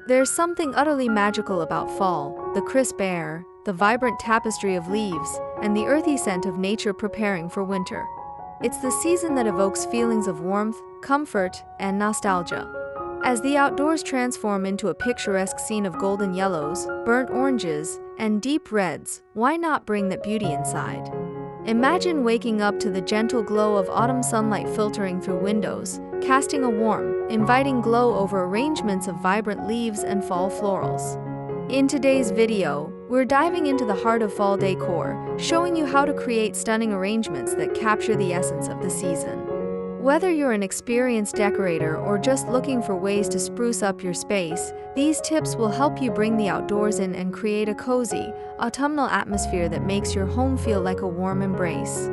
There's something utterly magical about fall, the crisp air, the vibrant tapestry of leaves, and the earthy scent of nature preparing for winter. It's the season that evokes feelings of warmth, comfort, and nostalgia. As the outdoors transform into a picturesque scene of golden yellows, burnt oranges, and deep reds, why not bring that beauty inside? Imagine waking up to the gentle glow of autumn sunlight filtering through windows, casting a warm, inviting glow over arrangements of vibrant leaves and fall florals. In today's video, we're diving into the heart of fall decor, showing you how to create stunning arrangements that capture the essence of the season. Whether you're an experienced decorator or just looking for ways to spruce up your space, these tips will help you bring the outdoors in and create a cozy, autumnal atmosphere that makes your home feel like a warm embrace.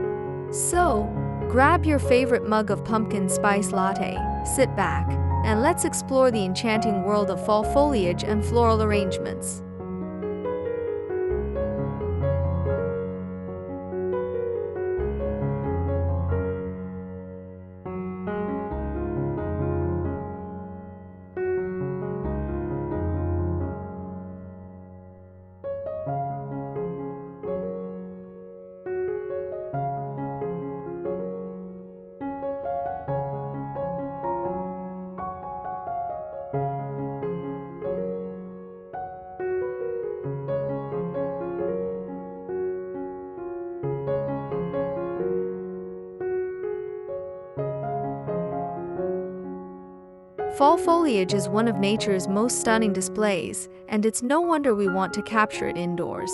So, grab your favorite mug of pumpkin spice latte, sit back, and let's explore the enchanting world of fall foliage and floral arrangements. Fall foliage is one of nature's most stunning displays, and it's no wonder we want to capture it indoors.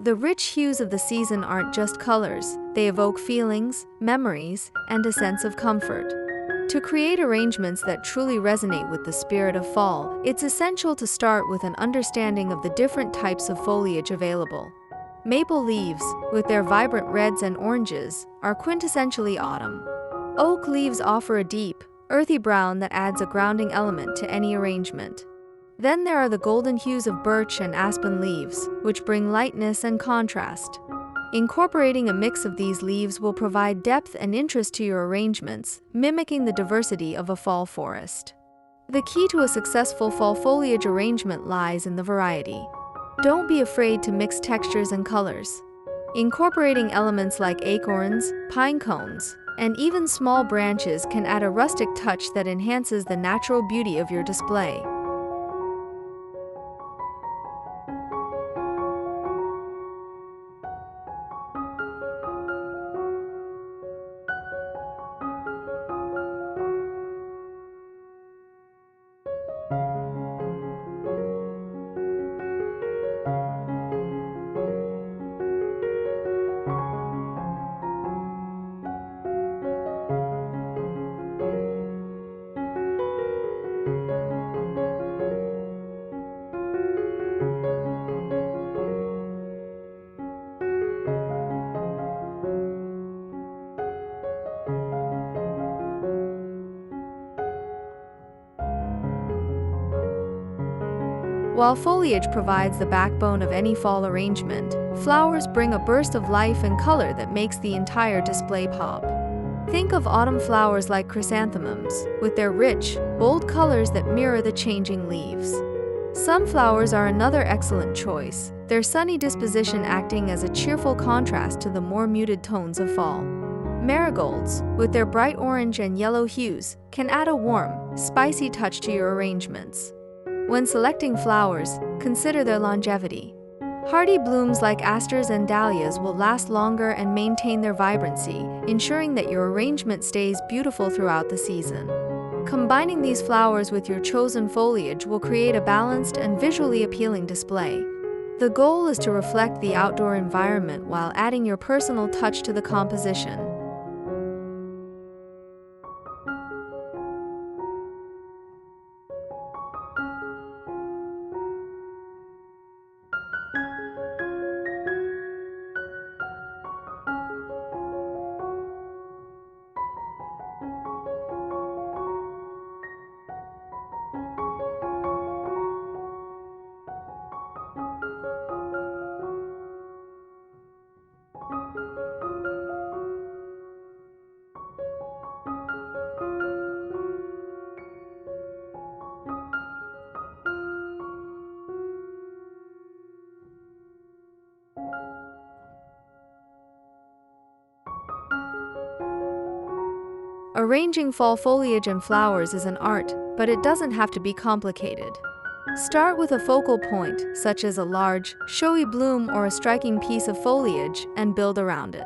The rich hues of the season aren't just colors, they evoke feelings, memories, and a sense of comfort. To create arrangements that truly resonate with the spirit of fall, it's essential to start with an understanding of the different types of foliage available. Maple leaves, with their vibrant reds and oranges, are quintessentially autumn. Oak leaves offer a deep, earthy brown that adds a grounding element to any arrangement. Then there are the golden hues of birch and aspen leaves, which bring lightness and contrast. Incorporating a mix of these leaves will provide depth and interest to your arrangements, mimicking the diversity of a fall forest. The key to a successful fall foliage arrangement lies in the variety. Don't be afraid to mix textures and colors. Incorporating elements like acorns, pine cones, and even small branches can add a rustic touch that enhances the natural beauty of your display. While foliage provides the backbone of any fall arrangement, flowers bring a burst of life and color that makes the entire display pop. Think of autumn flowers like chrysanthemums, with their rich, bold colors that mirror the changing leaves. Sunflowers are another excellent choice, their sunny disposition acting as a cheerful contrast to the more muted tones of fall. Marigolds, with their bright orange and yellow hues, can add a warm, spicy touch to your arrangements. When selecting flowers, consider their longevity. Hardy blooms like asters and dahlias will last longer and maintain their vibrancy, ensuring that your arrangement stays beautiful throughout the season. Combining these flowers with your chosen foliage will create a balanced and visually appealing display. The goal is to reflect the outdoor environment while adding your personal touch to the composition. Arranging fall foliage and flowers is an art, but it doesn't have to be complicated. Start with a focal point, such as a large, showy bloom or a striking piece of foliage, and build around it.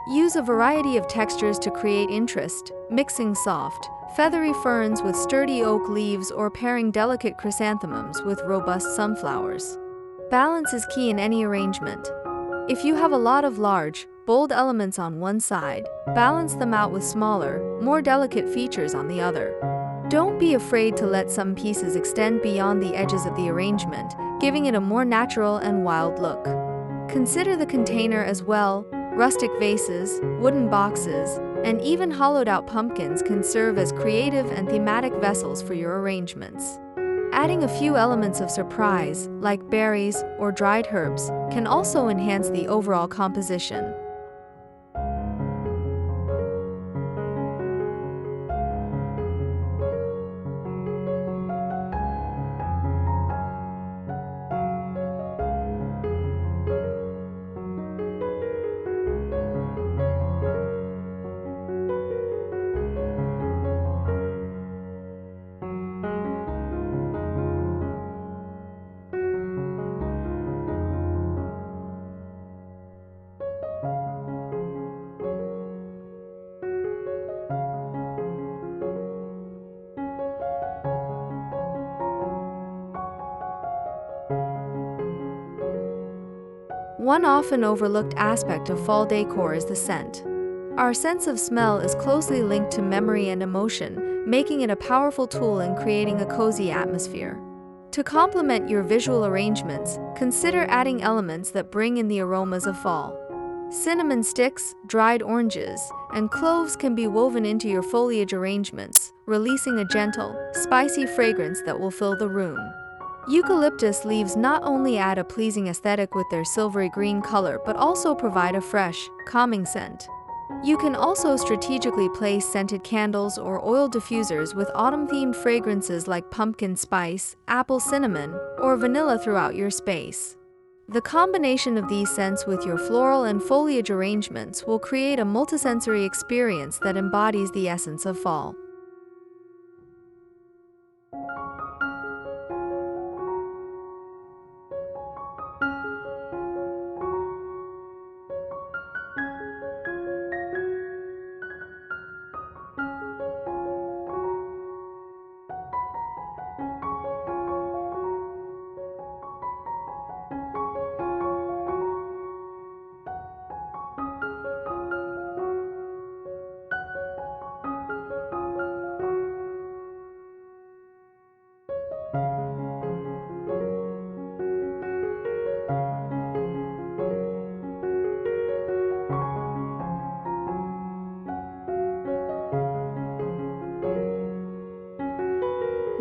Use a variety of textures to create interest, mixing soft, feathery ferns with sturdy oak leaves or pairing delicate chrysanthemums with robust sunflowers. Balance is key in any arrangement. If you have a lot of large, bold elements on one side, balance them out with smaller, more delicate features on the other. Don't be afraid to let some pieces extend beyond the edges of the arrangement, giving it a more natural and wild look. Consider the container as well. Rustic vases, wooden boxes, and even hollowed-out pumpkins can serve as creative and thematic vessels for your arrangements. Adding a few elements of surprise, like berries or dried herbs, can also enhance the overall composition. One often overlooked aspect of fall decor is the scent. Our sense of smell is closely linked to memory and emotion, making it a powerful tool in creating a cozy atmosphere. To complement your visual arrangements, consider adding elements that bring in the aromas of fall. Cinnamon sticks, dried oranges, and cloves can be woven into your foliage arrangements, releasing a gentle, spicy fragrance that will fill the room. Eucalyptus leaves not only add a pleasing aesthetic with their silvery green color but also provide a fresh, calming scent. You can also strategically place scented candles or oil diffusers with autumn-themed fragrances like pumpkin spice, apple cinnamon, or vanilla throughout your space. The combination of these scents with your floral and foliage arrangements will create a multisensory experience that embodies the essence of fall.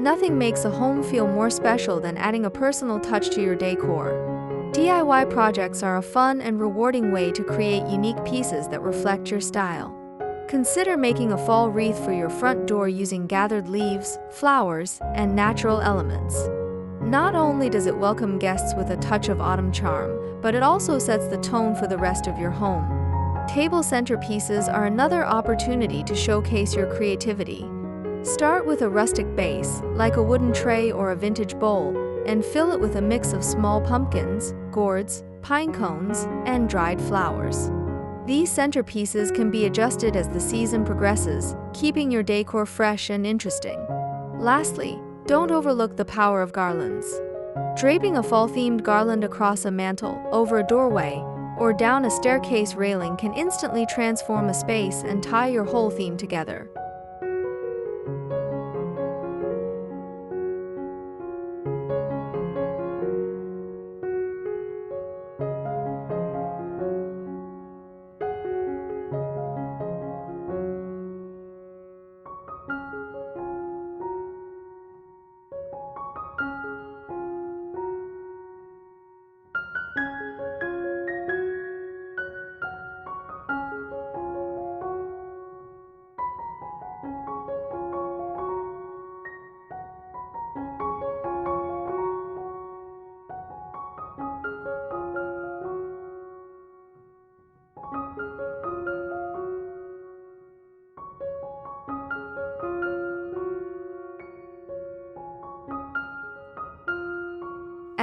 Nothing makes a home feel more special than adding a personal touch to your decor. DIY projects are a fun and rewarding way to create unique pieces that reflect your style. Consider making a fall wreath for your front door using gathered leaves, flowers, and natural elements. Not only does it welcome guests with a touch of autumn charm, but it also sets the tone for the rest of your home. Table centerpieces are another opportunity to showcase your creativity. Start with a rustic base, like a wooden tray or a vintage bowl, and fill it with a mix of small pumpkins, gourds, pine cones, and dried flowers. These centerpieces can be adjusted as the season progresses, keeping your decor fresh and interesting. Lastly, don't overlook the power of garlands. Draping a fall-themed garland across a mantle, over a doorway, or down a staircase railing can instantly transform a space and tie your whole theme together.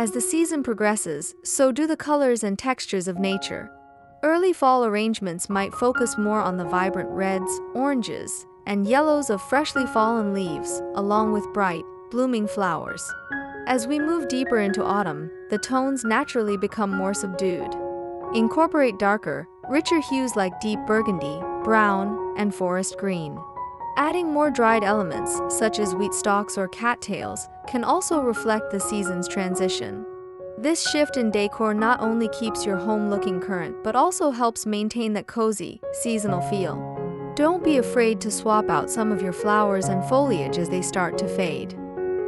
As the season progresses, so do the colors and textures of nature. Early fall arrangements might focus more on the vibrant reds, oranges, and yellows of freshly fallen leaves, along with bright, blooming flowers. As we move deeper into autumn, the tones naturally become more subdued. Incorporate darker, richer hues like deep burgundy, brown, and forest green. Adding more dried elements, such as wheat stalks or cattails, can also reflect the season's transition. This shift in decor not only keeps your home looking current, but also helps maintain that cozy, seasonal feel. Don't be afraid to swap out some of your flowers and foliage as they start to fade.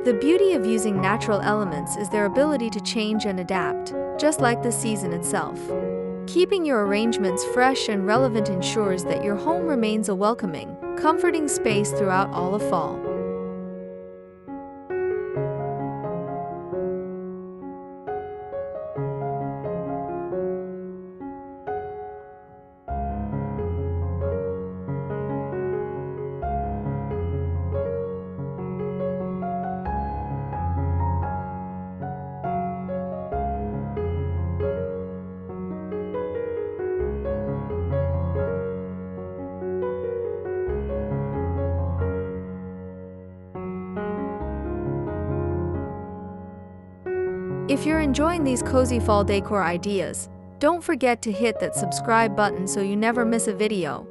The beauty of using natural elements is their ability to change and adapt, just like the season itself. Keeping your arrangements fresh and relevant ensures that your home remains a welcoming, comforting space throughout all of fall. If you're enjoying these cozy fall decor ideas, don't forget to hit that subscribe button so you never miss a video.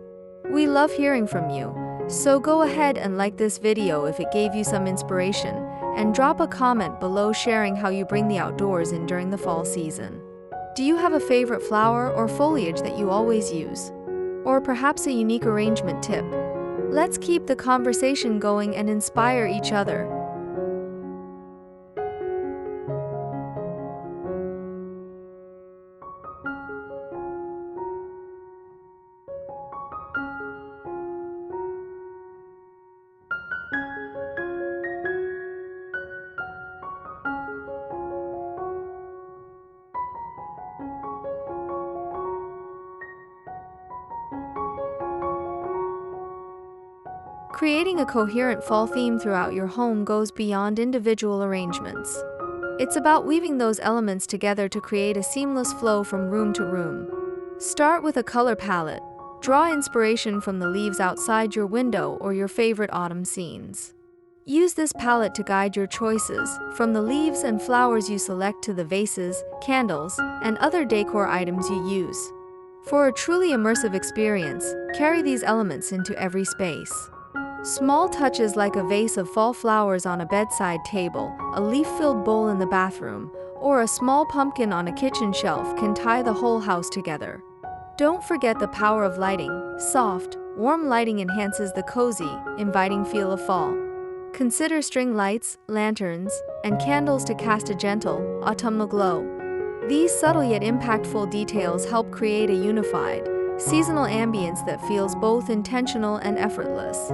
We love hearing from you, so go ahead and like this video if it gave you some inspiration, and drop a comment below sharing how you bring the outdoors in during the fall season. Do you have a favorite flower or foliage that you always use? Or perhaps a unique arrangement tip? Let's keep the conversation going and inspire each other. Creating a coherent fall theme throughout your home goes beyond individual arrangements. It's about weaving those elements together to create a seamless flow from room to room. Start with a color palette. Draw inspiration from the leaves outside your window or your favorite autumn scenes. Use this palette to guide your choices, from the leaves and flowers you select to the vases, candles, and other decor items you use. For a truly immersive experience, carry these elements into every space. Small touches like a vase of fall flowers on a bedside table, a leaf-filled bowl in the bathroom, or a small pumpkin on a kitchen shelf can tie the whole house together. Don't forget the power of lighting. Soft, warm lighting enhances the cozy, inviting feel of fall. Consider string lights, lanterns, and candles to cast a gentle, autumnal glow. These subtle yet impactful details help create a unified, seasonal ambience that feels both intentional and effortless.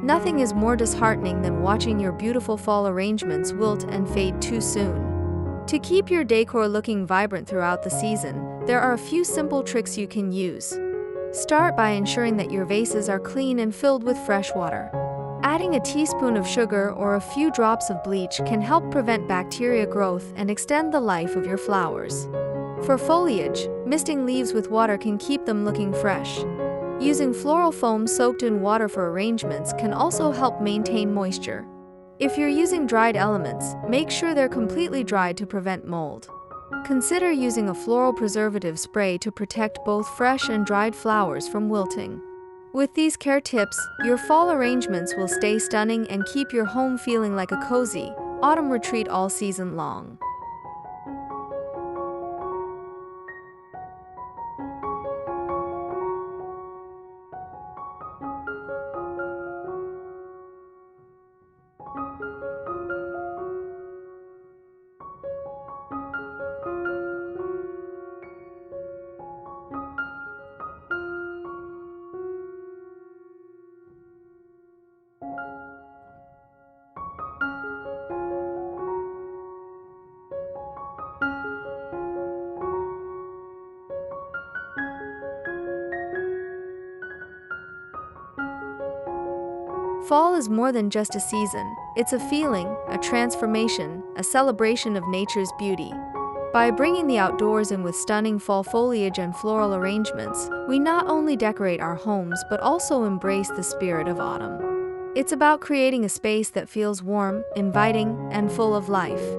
Nothing is more disheartening than watching your beautiful fall arrangements wilt and fade too soon. To keep your decor looking vibrant throughout the season, there are a few simple tricks you can use. Start by ensuring that your vases are clean and filled with fresh water. Adding a teaspoon of sugar or a few drops of bleach can help prevent bacteria growth and extend the life of your flowers. For foliage, misting leaves with water can keep them looking fresh. Using floral foam soaked in water for arrangements can also help maintain moisture. If you're using dried elements, make sure they're completely dried to prevent mold. Consider using a floral preservative spray to protect both fresh and dried flowers from wilting. With these care tips, your fall arrangements will stay stunning and keep your home feeling like a cozy, autumn retreat all season long. Fall is more than just a season, it's a feeling, a transformation, a celebration of nature's beauty. By bringing the outdoors in with stunning fall foliage and floral arrangements, we not only decorate our homes but also embrace the spirit of autumn. It's about creating a space that feels warm, inviting, and full of life.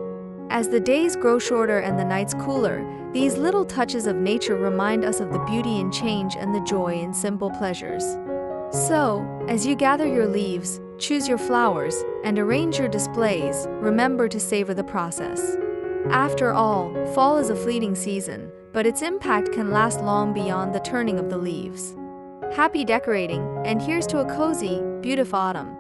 As the days grow shorter and the nights cooler, these little touches of nature remind us of the beauty in change and the joy in simple pleasures. So, as you gather your leaves, choose your flowers, and arrange your displays, remember to savor the process. After all, fall is a fleeting season, but its impact can last long beyond the turning of the leaves. Happy decorating, and here's to a cozy, beautiful autumn.